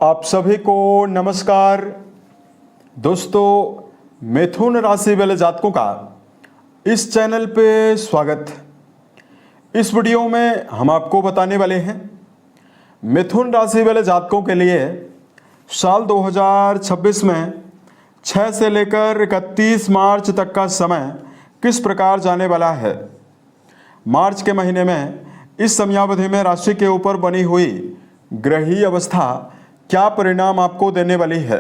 आप सभी को नमस्कार। दोस्तों, मिथुन राशि वाले जातकों का इस चैनल पे स्वागत। इस वीडियो में हम आपको बताने वाले हैं मिथुन राशि वाले जातकों के लिए साल 2026 में 6 से लेकर 31 मार्च तक का समय किस प्रकार जाने वाला है। मार्च के महीने में इस समयावधि में राशि के ऊपर बनी हुई ग्रहीय अवस्था क्या परिणाम आपको देने वाली है।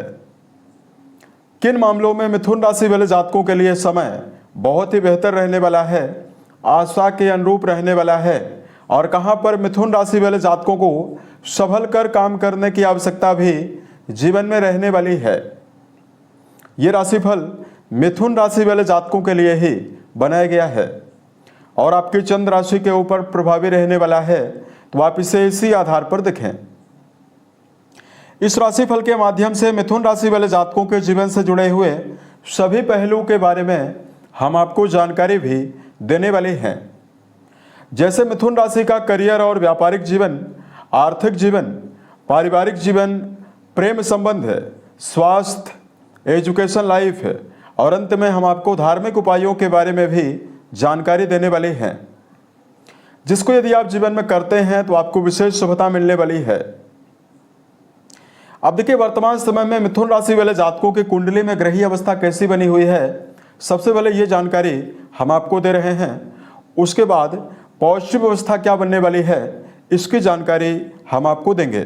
किन मामलों में मिथुन राशि वाले जातकों के लिए समय बहुत ही बेहतर रहने वाला है, आशा के अनुरूप रहने वाला है, और कहां पर मिथुन राशि वाले जातकों को संभल कर काम करने की आवश्यकता भी जीवन में रहने वाली है। ये राशिफल मिथुन राशि वाले जातकों के लिए ही बनाया गया है और आपकी चंद्र राशि के ऊपर प्रभावी रहने वाला है, तो आप इसे इसी आधार पर देखें। इस राशिफल के माध्यम से मिथुन राशि वाले जातकों के जीवन से जुड़े हुए सभी पहलुओं के बारे में हम आपको जानकारी भी देने वाले हैं, जैसे मिथुन राशि का करियर और व्यापारिक जीवन, आर्थिक जीवन, पारिवारिक जीवन, प्रेम संबंध, स्वास्थ्य, एजुकेशन लाइफ, और अंत में हम आपको धार्मिक उपायों के बारे में भी जानकारी देने वाले हैं, जिसको यदि आप जीवन में करते हैं तो आपको विशेष शुभता मिलने वाली है। अब देखिए, वर्तमान समय में मिथुन राशि वाले जातकों की कुंडली में ग्रहीय अवस्था कैसी बनी हुई है, सबसे पहले ये जानकारी हम आपको दे रहे हैं। उसके बाद पॉजिटिव अवस्था क्या बनने वाली है, इसकी जानकारी हम आपको देंगे।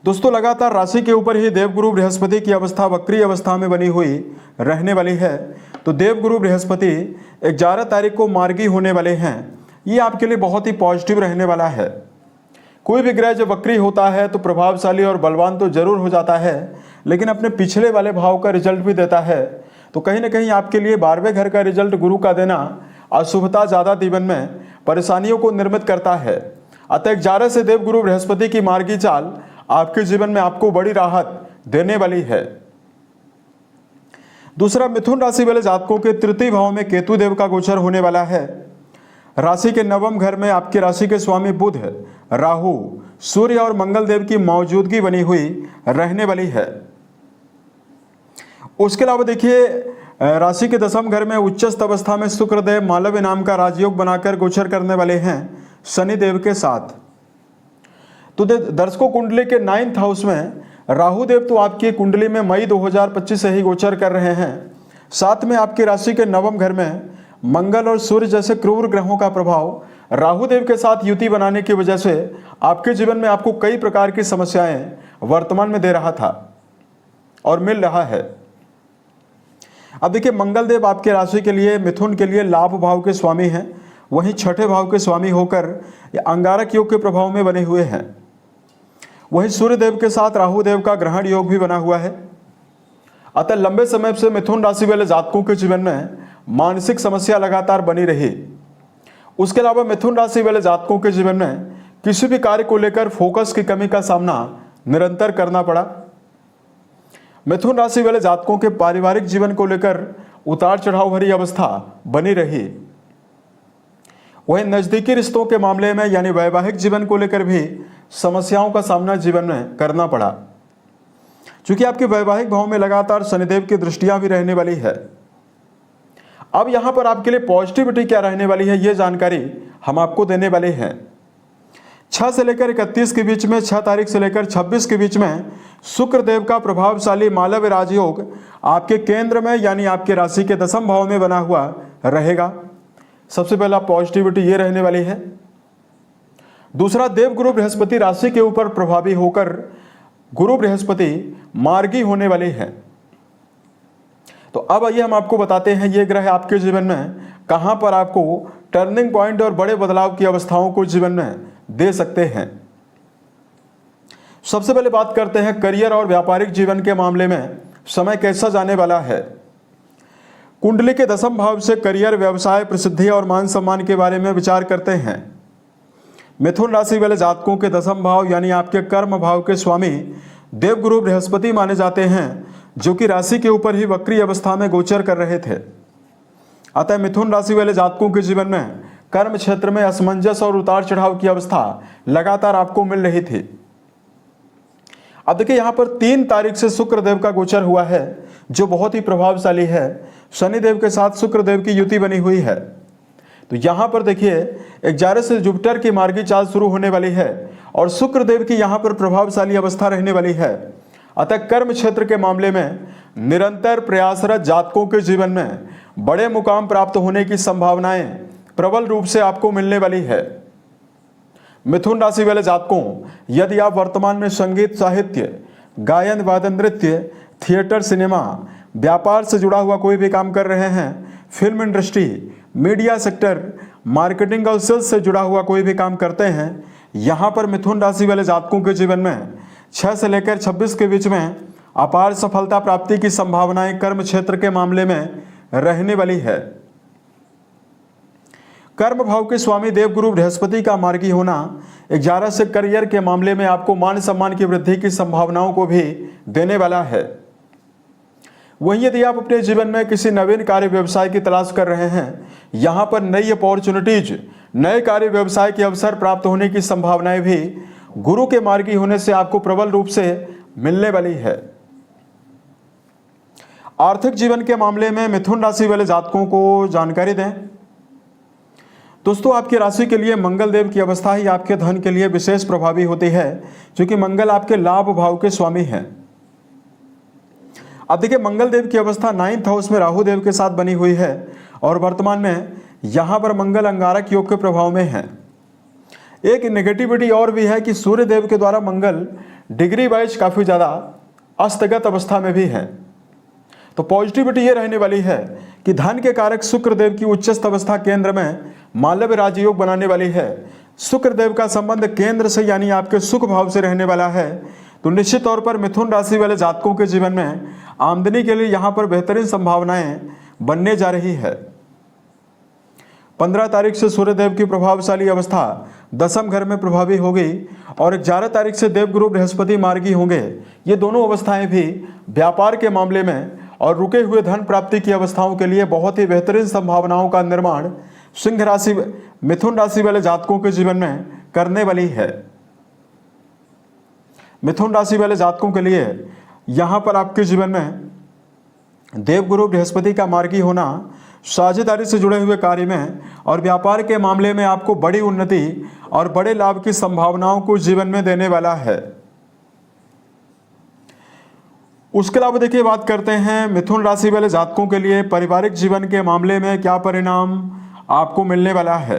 दोस्तों, लगातार राशि के ऊपर ही देवगुरु बृहस्पति की अवस्था वक्री अवस्था में बनी हुई रहने वाली है। तो देवगुरु बृहस्पति 11 तारीख को मार्गी होने वाले हैं। ये आपके लिए बहुत ही पॉजिटिव रहने वाला है। कोई भी ग्रह जब वक्री होता है तो प्रभावशाली और बलवान तो जरूर हो जाता है, लेकिन अपने पिछले वाले भाव का रिजल्ट भी देता है। तो कहीं ना कहीं आपके लिए 12वें घर का रिजल्ट गुरु का देना अशुभता ज़्यादा जीवन में परेशानियों को निर्मित करता है। अतः 11 से देवगुरु बृहस्पति की मार्गी चाल आपके जीवन में आपको बड़ी राहत देने वाली है। दूसरा, मिथुन राशि वाले जातकों के तृतीय भाव में केतु देव का गोचर होने वाला है। राशि के 9वें घर में आपकी राशि के स्वामी बुध, राहु, सूर्य और मंगल देव की मौजूदगी बनी हुई रहने वाली है। उसके अलावा देखिए, राशि के 10वें घर में उच्चस्थ अवस्था में शुक्रदेव मालव्य नाम का राजयोग बनाकर गोचर करने वाले हैं शनि देव के साथ। तो दर्शकों, कुंडली के 9th हाउस में राहु देव तो आपकी कुंडली में मई 2025 से ही गोचर कर रहे हैं। साथ में आपकी राशि के 9वें घर में मंगल और सूर्य जैसे क्रूर ग्रहों का प्रभाव राहु देव के साथ युति बनाने की वजह से आपके जीवन में आपको कई प्रकार की समस्याएं वर्तमान में दे रहा था और मिल रहा है। अब देखिए, मंगल देव आपके राशि के लिए, मिथुन के लिए लाभ भाव के स्वामी हैं, वहीं 6ठे भाव के स्वामी होकर अंगारक योग के प्रभाव में बने हुए हैं। वहीं सूर्य देव के साथ राहु देव का ग्रहण योग भी बना हुआ है। अतः लंबे समय से मिथुन राशि वाले जातकों के जीवन में मानसिक समस्या लगातार बनी रही। उसके अलावा मिथुन राशि वाले जातकों के जीवन में किसी भी कार्य को लेकर फोकस की कमी का सामना निरंतर करना पड़ा। मिथुन राशि वाले जातकों के पारिवारिक जीवन को लेकर उतार चढ़ाव भरी अवस्था बनी रही। वहीं नजदीकी रिश्तों के मामले में यानी वैवाहिक जीवन को लेकर भी समस्याओं का सामना जीवन में करना पड़ा, क्योंकि आपके वैवाहिक भाव में लगातार शनिदेव की दृष्टियां भी रहने वाली है। अब यहां पर आपके लिए पॉजिटिविटी क्या रहने वाली है, ये जानकारी हम आपको देने वाले हैं। 6 से लेकर 31 के बीच में, 6 तारीख से लेकर 26 के बीच में शुक्र देव का प्रभावशाली मालव्य राजयोग आपके केंद्र में यानी आपके राशि के 10वें भाव में बना हुआ रहेगा। सबसे पहला पॉजिटिविटी ये रहने वाली है। दूसरा, देवगुरु बृहस्पति राशि के ऊपर प्रभावी होकर गुरु बृहस्पति मार्गी होने वाले हैं। तो अब आइए हम आपको बताते हैं ये ग्रह आपके जीवन में कहां पर आपको टर्निंग पॉइंट और बड़े बदलाव की अवस्थाओं को जीवन में दे सकते हैं। सबसे पहले बात करते हैं करियर और व्यापारिक जीवन के मामले में समय कैसा जाने वाला है। कुंडली के 10वें भाव से करियर, व्यवसाय, प्रसिद्धि और मान सम्मान के बारे में विचार करते हैं। मिथुन राशि वाले जातकों के 10वें भाव यानी आपके कर्म भाव के स्वामी देवगुरु बृहस्पति माने जाते हैं, जो कि राशि के ऊपर ही वक्री अवस्था में गोचर कर रहे थे। अतः मिथुन राशि वाले जातकों के जीवन में कर्म क्षेत्र में असमंजस और उतार चढ़ाव की अवस्था लगातार आपको मिल रही थी। अब देखिए यहाँ पर 3 तारीख से शुक्रदेव का गोचर हुआ है जो बहुत ही प्रभावशाली है। शनिदेव के साथ शुक्रदेव की युति बनी हुई है। तो यहाँ पर देखिए 11 से जुपिटर की मार्गी चाल शुरू होने वाली है और शुक्रदेव की यहाँ पर प्रभावशाली अवस्था रहने वाली है। अतः कर्म क्षेत्र के मामले में निरंतर प्रयासरत जातकों के जीवन में बड़े मुकाम प्राप्त होने की संभावनाएं प्रबल रूप से आपको मिलने वाली है। मिथुन राशि वाले जातकों, यदि आप वर्तमान में संगीत, साहित्य, गायन, वादन, नृत्य, थिएटर, सिनेमा, व्यापार से जुड़ा हुआ कोई भी काम कर रहे हैं, film industry, media sector, marketing और सेल्स से जुड़ा हुआ कोई भी काम करते हैं, यहाँ पर मिथुन राशि वाले जातकों के जीवन में 6 से लेकर 26 के बीच में अपार सफलता प्राप्ति की संभावनाएं कर्म क्षेत्र के मामले में रहने वाली है। कर्म भाव के स्वामी देवगुरु बृहस्पति का मार्गी होना 11 से करियर के मामले में आपको मान सम्मान की वृद्धि की संभावनाओं को भी देने वाला है। वहीं यदि आप अपने जीवन में किसी नवीन कार्य व्यवसाय की तलाश कर रहे हैं, यहाँ पर नई अपॉर्चुनिटीज, नए कार्य व्यवसाय के अवसर प्राप्त होने की संभावनाएं भी गुरु के मार्गी होने से आपको प्रबल रूप से मिलने वाली है। आर्थिक जीवन के मामले में मिथुन राशि वाले जातकों को जानकारी दें। दोस्तों, आपकी राशि के लिए मंगल देव की अवस्था ही आपके धन के लिए विशेष प्रभावी होती है, क्योंकि मंगल आपके लाभ भाव के स्वामी हैं। अब देखिए, मंगल देव की अवस्था 9th हाउस में राहु देव के साथ बनी हुई है और वर्तमान में यहां पर मंगल अंगारक योग के प्रभाव में है। एक नेगेटिविटी और भी है कि सूर्य देव के द्वारा मंगल डिग्री वाइज काफी ज्यादा अस्तगत अवस्था में भी है। तो पॉजिटिविटी ये रहने वाली है कि धन के कारक शुक्र देव की उच्चस्थ अवस्था केंद्र में मालव्य राजयोग बनाने वाली है। शुक्र देव का संबंध केंद्र से यानी आपके सुख भाव से रहने वाला है। तो निश्चित तौर पर मिथुन राशि वाले जातकों के जीवन में आमदनी के लिए यहाँ पर बेहतरीन संभावनाएं बनने जा रही है। 15 तारीख से सूर्यदेव की प्रभावशाली अवस्था 10वें घर में प्रभावी होगी और 11 तारीख से देवगुरु बृहस्पति मार्गी होंगे। ये दोनों अवस्थाएं भी व्यापार के मामले में और रुके हुए धन प्राप्ति की अवस्थाओं के लिए बहुत ही बेहतरीन संभावनाओं का निर्माण सिंह राशि, मिथुन राशि वाले जातकों के जीवन में करने वाली है। मिथुन राशि वाले जातकों के लिए यहां पर आपके जीवन में देवगुरु बृहस्पति का मार्गी होना साझेदारी से जुड़े हुए कार्य में और व्यापार के मामले में आपको बड़ी उन्नति और बड़े लाभ की संभावनाओं को जीवन में देने वाला है। उसके अलावा देखिए, बात करते हैं मिथुन राशि वाले जातकों के लिए पारिवारिक जीवन के मामले में क्या परिणाम आपको मिलने वाला है।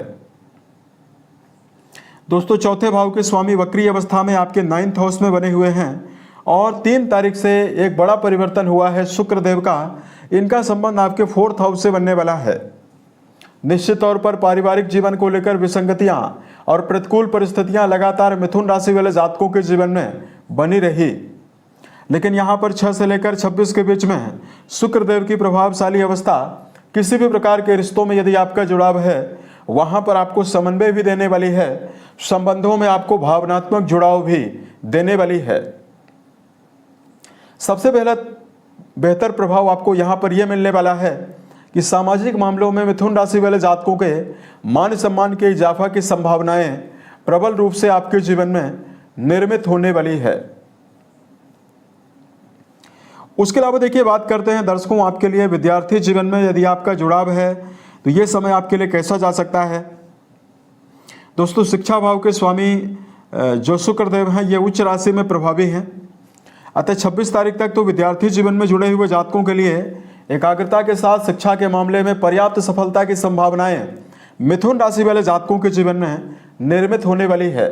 दोस्तों, चौथे भाव के स्वामी वक्री अवस्था में आपके 9th हाउस में बने हुए हैं और 3 तारीख से एक बड़ा परिवर्तन हुआ है शुक्रदेव का। इनका संबंध आपके 4th हाउस से बनने वाला है। निश्चित तौर पर पारिवारिक जीवन को लेकर विसंगतियां और प्रतिकूल परिस्थितियां लगातार मिथुन राशि वाले जातकों के जीवन में बनी रही, लेकिन यहां पर 6 से लेकर 26 के बीच में शुक्रदेव की प्रभावशाली अवस्था किसी भी प्रकार के रिश्तों में यदि आपका जुड़ाव है वहां पर आपको समन्वय भी देने वाली है, संबंधों में आपको भावनात्मक जुड़ाव भी देने वाली है। सबसे पहला बेहतर प्रभाव आपको यहां पर यह मिलने वाला है कि सामाजिक मामलों में मिथुन राशि वाले जातकों के मान सम्मान के इजाफा की संभावनाएं प्रबल रूप से आपके जीवन में निर्मित होने वाली है। उसके अलावा देखिए, बात करते हैं दर्शकों, आपके लिए विद्यार्थी जीवन में यदि आपका जुड़ाव है तो ये समय आपके लिए कैसा जा सकता है। दोस्तों, शिक्षा भाव के स्वामी जो शुक्रदेव हैं ये उच्च राशि में प्रभावी हैं। अतः 26 तारीख तक तो विद्यार्थी जीवन में जुड़े हुए जातकों के लिए एकाग्रता के साथ शिक्षा के मामले में पर्याप्त सफलता की संभावनाएं मिथुन राशि वाले जातकों के जीवन में निर्मित होने वाली है।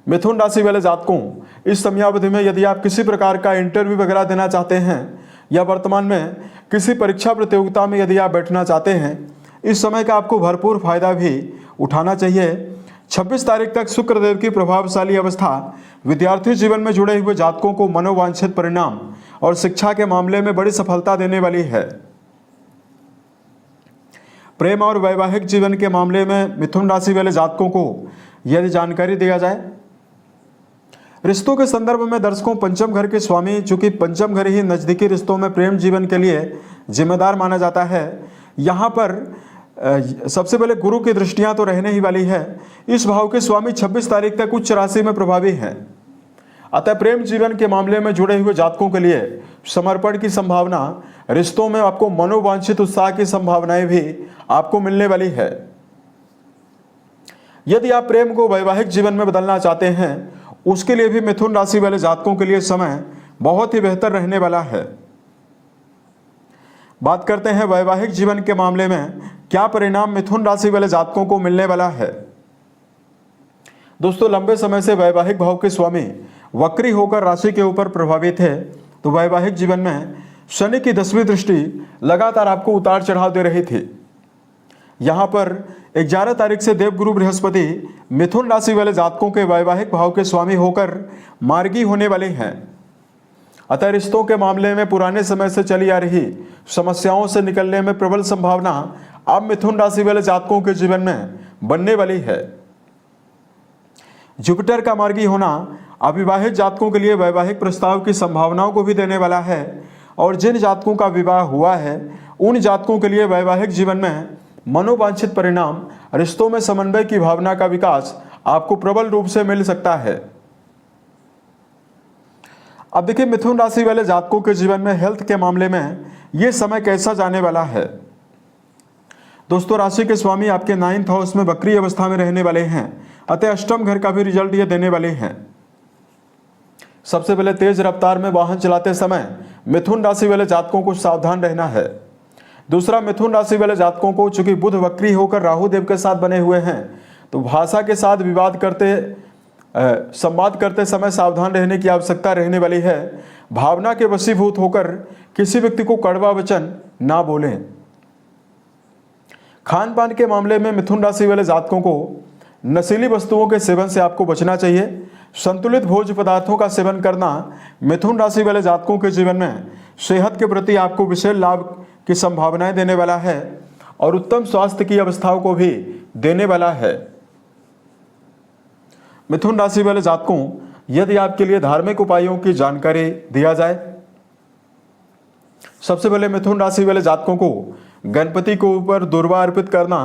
मिथुन राशि वाले जातकों, इस समयावधि में यदि आप किसी प्रकार का इंटरव्यू वगैरह देना चाहते हैं या वर्तमान में किसी परीक्षा प्रतियोगिता में यदि आप बैठना चाहते हैं, इस समय का आपको भरपूर फायदा भी उठाना चाहिए। 26 तारीख तक शुक्रदेव की प्रभावशाली अवस्था विद्यार्थी जीवन में जुड़े हुए जातकों को मनोवांछित परिणाम और शिक्षा के मामले में बड़ी सफलता देने वाली है। प्रेम और वैवाहिक जीवन के मामले में मिथुन राशि वाले जातकों को यदि जानकारी दिया जाए, रिश्तों के संदर्भ में दर्शकों, पंचम घर के स्वामी, चूंकि पंचम घर ही नजदीकी रिश्तों में प्रेम जीवन के लिए जिम्मेदार माना जाता है, यहाँ पर सबसे पहले गुरु की दृष्टियां तो रहने ही वाली है। इस भाव के स्वामी 26 तारीख तक उच्च राशि में प्रभावी हैं। अतः प्रेम जीवन के मामले में जुड़े हुए जातकों के लिए समर्पण की संभावना, रिश्तों में आपको मनोवांछित उत्साह की संभावनाएं भी आपको मिलने वाली है। यदि आप प्रेम को वैवाहिक जीवन में बदलना चाहते हैं, उसके लिए भी मिथुन राशि वाले जातकों के लिए समय बहुत ही बेहतर रहने वाला है। बात करते हैं वैवाहिक जीवन के मामले में क्या परिणाम मिथुन राशि वाले जातकों को मिलने वाला है। दोस्तों, लंबे समय से वैवाहिक भाव के स्वामी वक्री होकर राशि के ऊपर प्रभावित है, तो वैवाहिक जीवन में शनि की 10वीं दृष्टि लगातार आपको उतार चढ़ाव दे रही थी। यहां पर 11 तारीख से देवगुरु बृहस्पति मिथुन राशि वाले जातकों के वैवाहिक भाव के स्वामी होकर मार्गी होने वाले हैं। अतः रिश्तों के मामले में पुराने समय से चली आ रही समस्याओं से निकलने में प्रबल संभावना अब मिथुन राशि वाले जातकों के जीवन में बनने वाली है। जुपिटर का मार्गी होना अविवाहित जातकों के लिए वैवाहिक प्रस्ताव की संभावनाओं को भी देने वाला है, और जिन जातकों का विवाह हुआ है उन जातकों के लिए वैवाहिक जीवन में मनोवांछित परिणाम, रिश्तों में समन्वय की भावना का विकास आपको प्रबल रूप से मिल सकता है। अब देखिए, मिथुन राशि वाले जातकों के जीवन में हेल्थ के मामले में यह समय कैसा जाने वाला है। दोस्तों, राशि के स्वामी आपके 9th हाउस में वक्री अवस्था में रहने वाले हैं, अतः अष्टम घर का भी रिजल्ट ये देने वाले हैं। सबसे पहले तेज रफ्तार में वाहन चलाते समय मिथुन राशि वाले जातकों को सावधान रहना है। दूसरा, मिथुन राशि वाले जातकों को चूंकि बुध वक्री होकर राहु देव के साथ बने हुए हैं, तो भाषा के साथ संवाद करते समय सावधान रहने की आवश्यकता रहने वाली है। भावना के वशीभूत होकर किसी व्यक्ति को कड़वा वचन ना बोलें। खान पान के मामले में मिथुन राशि वाले जातकों को नशीली वस्तुओं के सेवन से आपको बचना चाहिए। संतुलित भोज्य पदार्थों का सेवन करना मिथुन राशि वाले जातकों के जीवन में सेहत के प्रति आपको विशेष लाभ की संभावनाएं देने वाला है और उत्तम स्वास्थ्य की अवस्थाओं को भी देने वाला है। मिथुन राशि वाले जातकों, यदि आपके लिए धार्मिक उपायों की जानकारी दिया जाए, सबसे पहले मिथुन राशि वाले जातकों को गणपति के ऊपर दुर्वा अर्पित करना,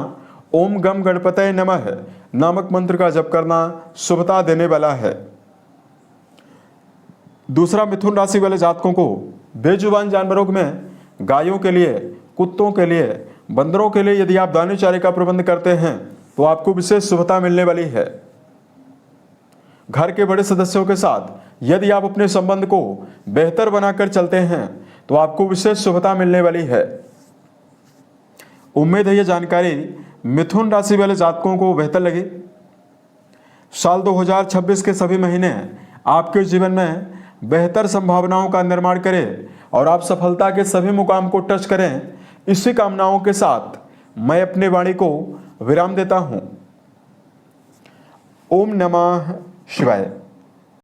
ओम गम गणपतये नमः नामक मंत्र का जप करना शुभता देने वाला है। दूसरा, मिथुन राशि वाले जातकों को बेजुबान जानवरों में गायों के लिए, कुत्तों के लिए, बंदरों के लिए यदि आप दाने चारे का प्रबंध करते हैं तो आपको विशेष शुभता मिलने वाली है। घर के बड़े सदस्यों के साथ यदि आप अपने संबंध को बेहतर बनाकर चलते हैं तो आपको विशेष शुभता मिलने वाली है। उम्मीद है यह जानकारी मिथुन राशि वाले जातकों को बेहतर लगी। साल 2026 के सभी महीने आपके जीवन में बेहतर संभावनाओं का निर्माण करें और आप सफलता के सभी मुकाम को टच करें। इसी कामनाओं के साथ मैं अपनी वाणी को विराम देता हूं। ओम नमः शिवाय।